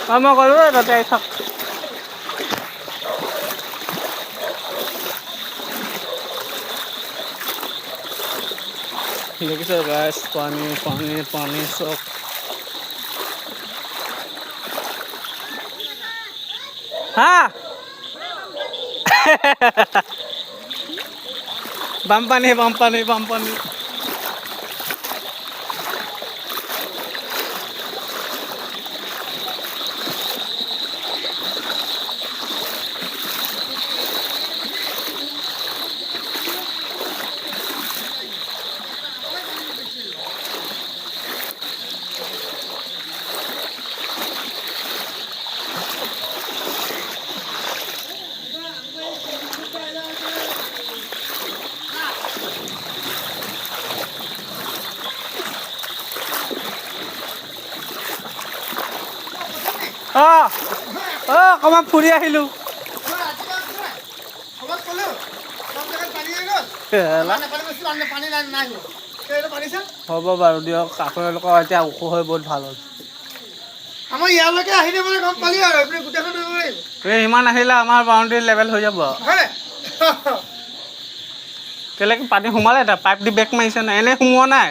মই ক'লোঁ তাতে আহি থাক দেখিছে গাইছ পানী পানী পানী চব হা বানপানী বানপানী বানপানী অকণমান ফুৰি আহিলোঁ হ'ব বাৰু দিয়ক আপোনালোকৰ এতিয়া ওখ হৈ বহুত ভাল হ'ল আমাৰ ইয়ালৈকে আহিলে মানে গম পালি আৰু আপুনি গোটেইখন ধৰিব লাগিব এই ইমান আহিলে আমাৰ বাউণ্ডেৰী লেভেল হৈ যাব কেলৈ পানী সোমালে এটা পাইপ দি বেক মাৰিছে নাই এনেই সোমোৱা নাই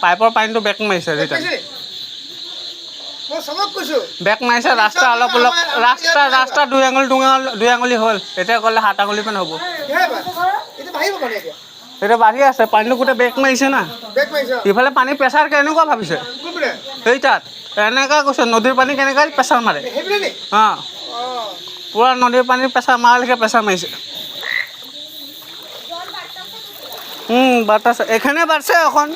পাইপৰ পানীটো বেক মাৰিছে ৰিটাৰ্ণ বেক মাৰিছে ৰাস্তা অলপ অলপ ৰাস্তা দুই আঙুলি হ'ল এতিয়া গ'লে 7 আঙুলিমান হ'ব এতিয়া বাঢ়ি আছে পানীটো গোটেই বেক মাৰিছে না ইফালে পানী প্ৰেছাৰ কেনেকুৱা ভাবিছে সেই তাত এনেকুৱা কৈছে নদীৰ পানী কেনেকুৱা প্ৰেছাৰ মাৰে অঁ পূৰা নদীৰ পানীৰ প্ৰেছাৰ মাৰালৈকে প্ৰেছাৰ মাৰিছে বাট আছে এখানে বাড়ছে এখন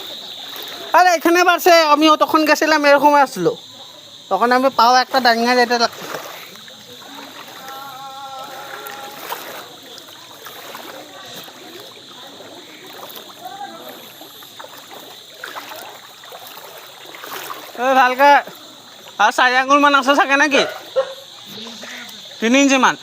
আরে এখানে বাড়ছে আমি তখন গেছিলাম এরকম আসলো তখন আমি পাও একটা ডাঙ্গা যেতে লাগতেছে ভালকে আর 4 আঙুল মান আছে চাগে নাকি 3 ইঞ্চি মান